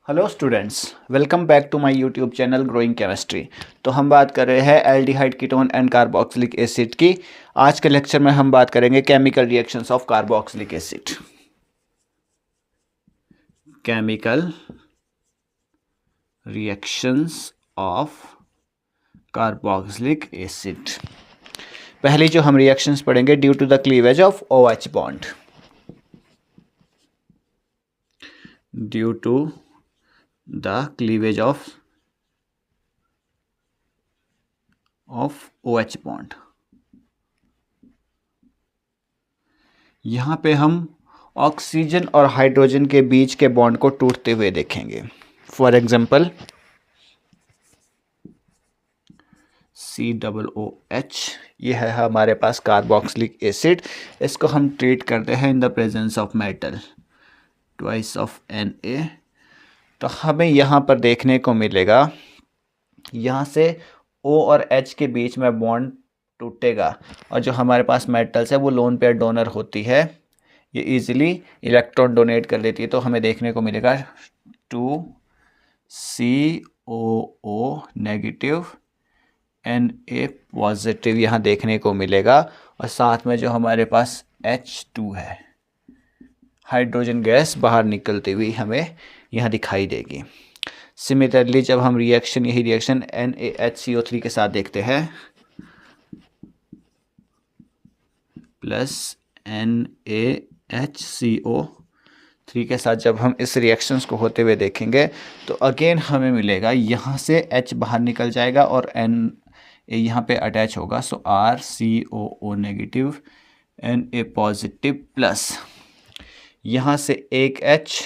Hello students, welcome back to my YouTube channel growing chemistry. तो हम बात कर रहे हैं aldehyde ketone and carboxylic acid की। आज के लेक्चर में हम बात करेंगे chemical reactions of carboxylic acid. Chemical reactions of carboxylic acid. पहली जो हम रिएक्शंस पढ़ेंगे, due to the cleavage of OH bond. Due to the cleavage of OH bond. यहाँ पे हम ऑक्सीजन और हाइड्रोजन के बीच के बॉन्ड को टूटते हुए देखेंगे। फॉर एग्जाम्पल COOH, ये है हमारे पास कार्बोक्सिलिक एसिड। इसको हम ट्रीट करते हैं in the presence of metal, twice of Na। तो हमें यहाँ पर देखने को मिलेगा, यहाँ से O और H के बीच में बॉन्ड टूटेगा और जो हमारे पास मेटल्स है वो लोन पेयर डोनर होती है, ये इजीली इलेक्ट्रॉन डोनेट कर लेती है। तो हमें देखने को मिलेगा 2COO नेगेटिव Na पॉजिटिव यहाँ देखने को मिलेगा, और साथ में जो हमारे पास H2 है, हाइड्रोजन गैस बाहर निकलती हुई हमें यहाँ दिखाई देगी। सिमिलरली जब हम यही रिएक्शन NaHCO3 के साथ देखते हैं, प्लस NaHCO3 के साथ जब हम इस रिएक्शंस को होते हुए देखेंगे तो अगेन हमें मिलेगा, यहाँ से H बाहर निकल जाएगा और Na यहाँ पे अटैच होगा। सो RCOO negative Na positive plus यहाँ से एक H,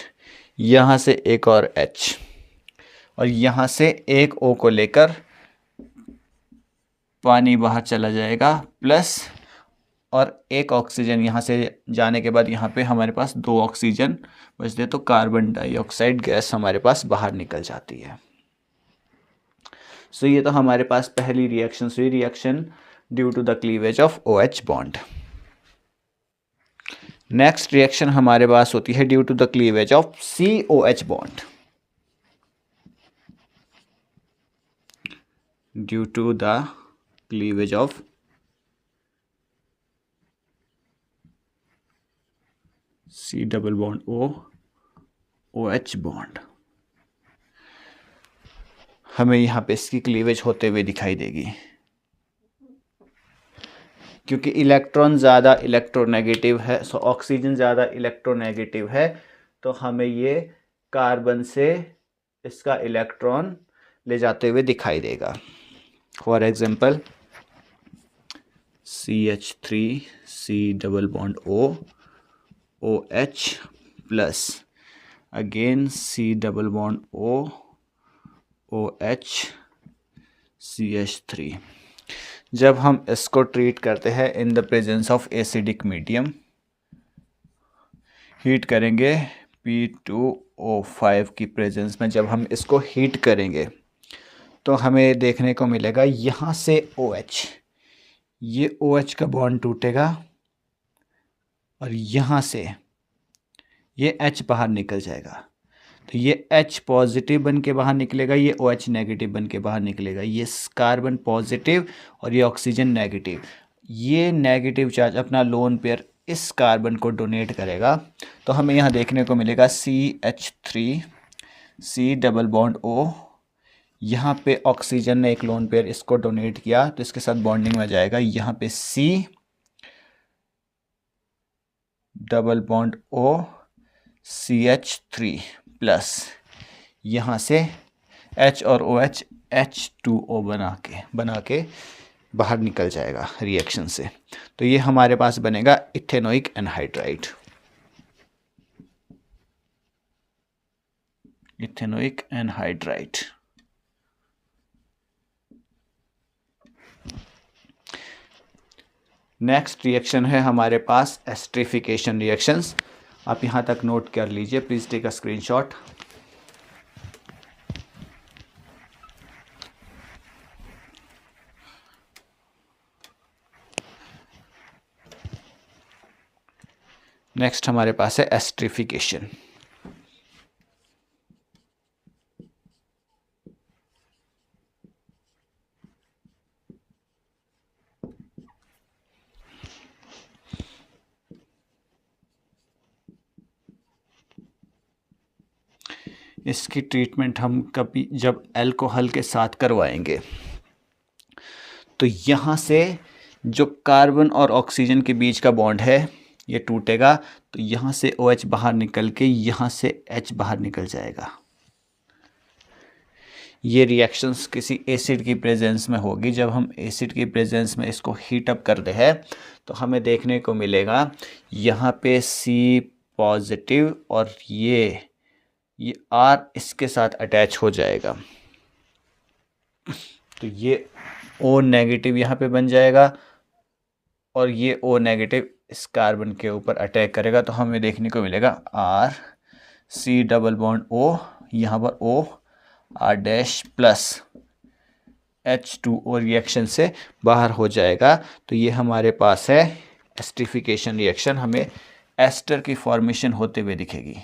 यहाँ से एक और H, और यहाँ से एक O को लेकर पानी बाहर चला जाएगा, प्लस और एक ऑक्सीजन यहाँ से जाने के बाद यहाँ पे हमारे पास दो ऑक्सीजन बचते, तो कार्बन डाइऑक्साइड गैस हमारे पास बाहर निकल जाती है। सो ये तो हमारे पास पहली रिएक्शन हुई, reaction due to the cleavage of OH bond. Next reaction हमारे पास होती है due to the cleavage of COH bond. Due to the cleavage of C double bond O OH bond, हमें यहाँ पे इसकी क्लीवेज होते हुए दिखाई देगी। क्योंकि इलेक्ट्रॉन ज़्यादा इलेक्ट्रोनेगेटिव है, सो ऑक्सीजन ज़्यादा इलेक्ट्रोनेगेटिव है, तो हमें ये कार्बन से इसका इलेक्ट्रॉन ले जाते हुए दिखाई देगा। For example CH3 C double bond O OH plus again C double bond O OH CH3। जब हम इसको ट्रीट करते हैं in the presence of acidic medium, heat करेंगे P2O5 की प्रेजेंस में, जब हम इसको हीट करेंगे तो हमें देखने को मिलेगा यहाँ से OH, ये OH का बॉन्ड टूटेगा और यहाँ से ये H बाहर निकल जाएगा। तो ये H पॉजिटिव बन के बाहर निकलेगा, ये OH नेगेटिव बन के बाहर निकलेगा। ये कार्बन पॉजिटिव और ये ऑक्सीजन नेगेटिव। ये नेगेटिव चार्ज अपना लोन पेयर इस कार्बन को डोनेट करेगा, तो हमें यहाँ देखने को मिलेगा CH3 C double bond O। यहाँ पे ऑक्सीजन ने एक लोन पेयर इसको डोनेट किया, तो इसके साथ बॉन्डिंग में जाएगा। यहाँ पे C double bond O CH3 plus यहाँ से H और OH H2O बना के बाहर निकल जाएगा रिएक्शन से। तो ये हमारे पास बनेगा ethanoic anhydride. Ethanoic anhydride. Next reaction है हमारे पास एस्टरिफिकेशन रिएक्शंस। आप यहाँ तक नोट कर लीजिए, please take a screenshot. Next हमारे पास है एस्टरिफिकेशन। इसकी ट्रीटमेंट हम कभी जब अल्कोहल के साथ करवाएंगे तो यहाँ से जो कार्बन और ऑक्सीजन के बीच का बॉन्ड है ये टूटेगा, तो यहाँ से OH बाहर निकल के यहाँ से H बाहर निकल जाएगा। ये रिएक्शंस किसी एसिड की प्रेजेंस में होगी। जब हम एसिड की प्रेजेंस में इसको हीट अप करते हैं तो हमें देखने को मिलेगा यहाँ पे C पॉजिटिव और ये R इसके साथ अटैच हो जाएगा, तो ये O नेगेटिव यहाँ पे बन जाएगा और ये O नेगेटिव इस कार्बन के ऊपर अटैक करेगा, तो हमें देखने को मिलेगा R C double bond O, यहाँ पर O R dash plus H2O reaction से बाहर हो जाएगा। तो ये हमारे पास है एस्टरिफिकेशन रिएक्शन, हमें एस्टर की फॉर्मेशन होते हुए दिखेगी।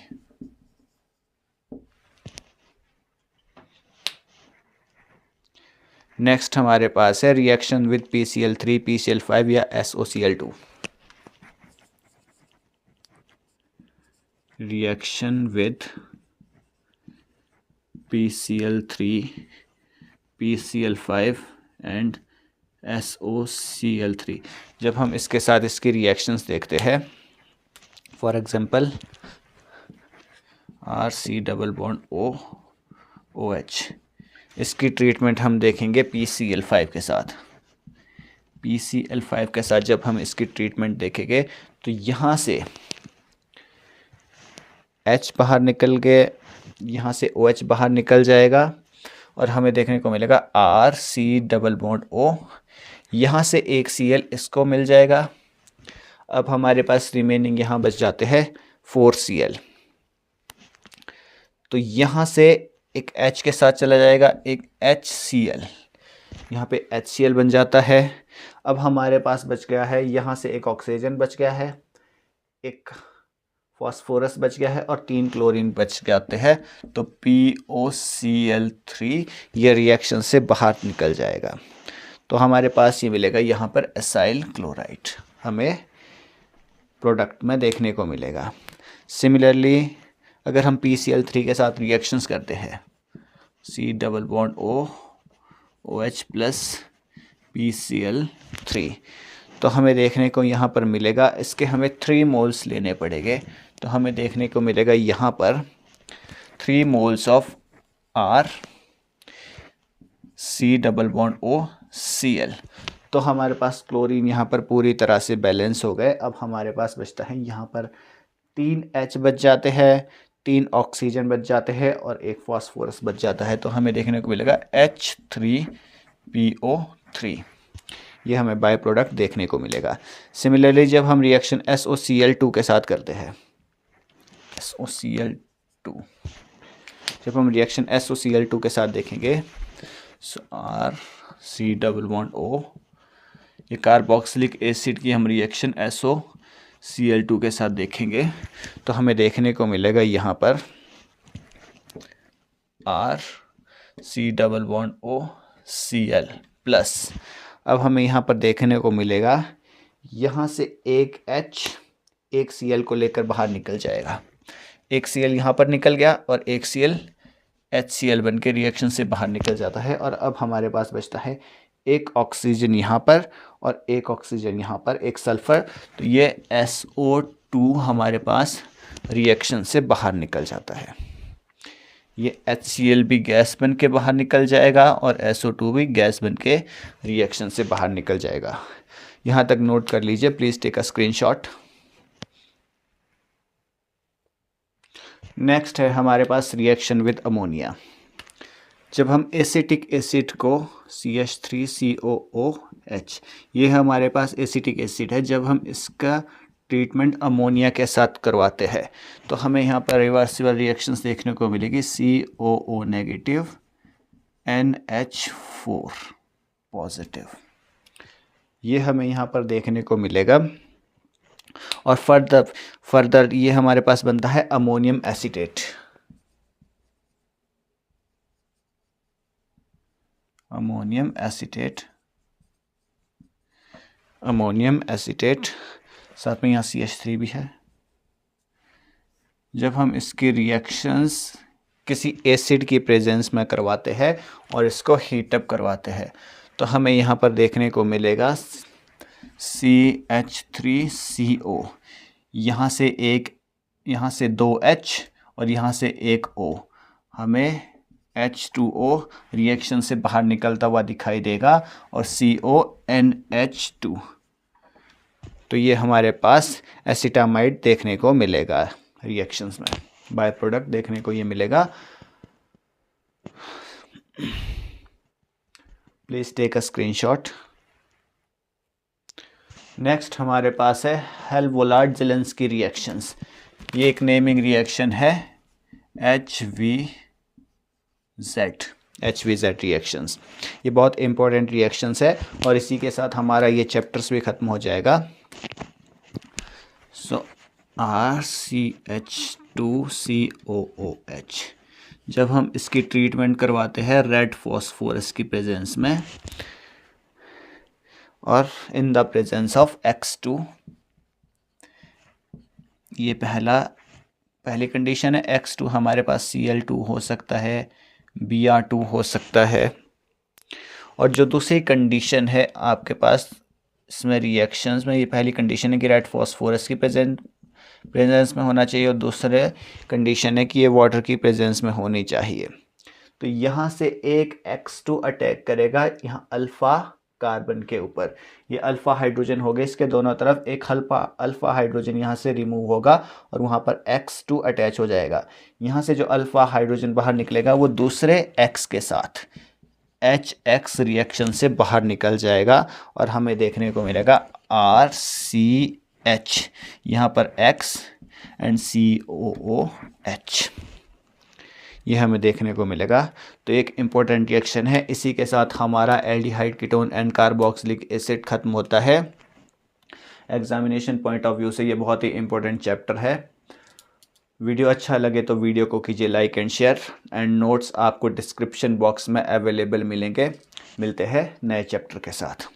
नेक्स्ट हमारे पास है रिएक्शन विद PCl3 PCl5 या SOCl2। Reaction with PCl3 PCl5 and SOCl3। जब हम इसके साथ इसकी रिएक्शंस देखते हैं, for example RC double bond O OH, इसकी ट्रीटमेंट हम देखेंगे PCl5 के साथ। PCl5 के साथ जब हम इसकी ट्रीटमेंट देखेंगे तो यहाँ से H बाहर निकल के यहाँ से OH बाहर निकल जाएगा और हमें देखने को मिलेगा RC डबल बॉन्ड O, यहाँ से एक Cl इसको मिल जाएगा। अब हमारे पास रिमेनिंग यहाँ बच जाते हैं 4Cl, तो यहाँ से एक H के साथ चला जाएगा, एक HCl, यहाँ पे HCl बन जाता है। अब हमारे पास बच गया है यहाँ से एक ऑक्सीजन बच गया है, एक फॉस्फोरस बच गया है और 3 क्लोरीन बच जाते हैं, तो POCl3 ये रिएक्शन से बाहर निकल जाएगा। तो हमारे पास ये मिलेगा यहाँ पर एसाइल क्लोराइड हमें प्रोडक्ट में देखने को मिलेगा। सिमिलरली अगर हम PCl3 के साथ रिएक्शंस करते हैं, C double bond O OH plus PCl3, तो हमें देखने को यहाँ पर मिलेगा, इसके हमें 3 मोल्स लेने पड़ेंगे, तो हमें देखने को मिलेगा यहाँ पर 3 moles of R C double bond O Cl। तो हमारे पास क्लोरीन यहाँ पर पूरी तरह से बैलेंस हो गए। अब हमारे पास बचता है यहाँ पर 3 H बच जाते हैं, 3 ऑक्सीजन बच जाते हैं और एक फॉस्फोरस बच जाता है, तो हमें देखने को मिलेगा H3PO3, ये हमें बाय प्रोडक्ट देखने को मिलेगा। सिमिलरली जब हम रिएक्शन SOCl2 के साथ करते हैं, SOCl2, जब हम रिएक्शन SOCl2 के साथ देखेंगे, RC डबल बॉन्ड O, ये कार्बोक्सिलिक एसिड की हम रिएक्शन SOCl2 के साथ देखेंगे, तो हमें देखने को मिलेगा यहाँ पर RC double bond O Cl plus. अब हमें यहाँ पर देखने को मिलेगा यहाँ से एक H एक Cl को लेकर बाहर निकल जाएगा, एक Cl यहाँ पर निकल गया और एक Cl HCl बन के रिएक्शन से बाहर निकल जाता है। और अब हमारे पास बचता है एक ऑक्सीजन यहाँ पर और एक ऑक्सीजन यहाँ पर, एक सल्फ़र, तो ये SO2 हमारे पास रिएक्शन से बाहर निकल जाता है। ये HCl भी गैस बन के बाहर निकल जाएगा और SO2 भी गैस बन के रिएक्शन से बाहर निकल जाएगा। यहाँ तक नोट कर लीजिए, please take a screenshot. Next है हमारे पास रिएक्शन विद अमोनिया। जब हम एसिटिक एसिड को CH3COOH, ये हमारे पास एसिटिक एसिड है, जब हम इसका ट्रीटमेंट अमोनिया के साथ करवाते हैं तो हमें यहाँ पर रिवर्सिबल रिएक्शंस देखने को मिलेगी, COO नेगेटिव NH4 पॉजिटिव, ये हमें यहाँ पर देखने को मिलेगा। और फर्दर ये हमारे पास बनता है अमोनियम एसीटेट। अमोनियम एसीटेट साथ में यहाँ CH3 भी है। जब हम इसके रिएक्शंस किसी एसिड की प्रेजेंस में करवाते हैं और इसको हीटअप करवाते हैं, तो हमें यहाँ पर देखने को मिलेगा CH3CO, यहाँ से 2H और यहाँ से एक O, हमें H2O रिएक्शन से बाहर निकलता हुआ दिखाई देगा और CONH2। तो ये हमारे पास एसिटामाइड देखने को मिलेगा रिएक्शंस में, बाय प्रोडक्ट देखने को ये मिलेगा। Please take a screenshot. Next हमारे पास है हेल्वोलार्ड ज़ेलेंस्की रिएक्शंस। ये एक नेमिंग रिएक्शन है HVZ रिएक्शंस। ये बहुत इंपॉर्टेंट रिएक्शंस है और इसी के साथ हमारा ये चैप्टर्स भी ख़त्म हो जाएगा। सो RCH2COOH, जब हम इसकी ट्रीटमेंट करवाते हैं रेड फॉस्फोरस की प्रेजेंस में और in the presence of X2, ये पहली कंडीशन है। X2 हमारे पास Cl2 हो सकता है, Br2 हो सकता है। और जो दूसरी कंडीशन है आपके पास इसमें रिएक्शंस में, ये पहली कंडीशन है कि रेड फॉस्फोरस की प्रेजेंस में होना चाहिए और दूसरे कंडीशन है कि ये वाटर की प्रेजेंस में होनी चाहिए। तो यहाँ से एक X2 अटैक करेगा यहाँ अल्फ़ा कार्बन के ऊपर, ये अल्फ़ा हाइड्रोजन हो गए, इसके दोनों तरफ एक अल्फ़ा हाइड्रोजन यहाँ से रिमूव होगा और वहाँ पर X2 अटैच हो जाएगा। यहाँ से जो अल्फ़ा हाइड्रोजन बाहर निकलेगा वो दूसरे X के साथ HX रिएक्शन से बाहर निकल जाएगा और हमें देखने को मिलेगा RCH, यहाँ पर X एंड COOH, ये हमें देखने को मिलेगा। तो एक इम्पोर्टेंट रिएक्शन है। इसी के साथ हमारा aldehyde ketone and carboxylic acid ख़त्म होता है। एग्जामिनेशन पॉइंट ऑफ व्यू से ये बहुत ही इम्पोर्टेंट चैप्टर है। वीडियो अच्छा लगे तो वीडियो को कीजिए like and share, and notes आपको डिस्क्रिप्शन बॉक्स में अवेलेबल मिलेंगे। मिलते हैं नए चैप्टर के साथ।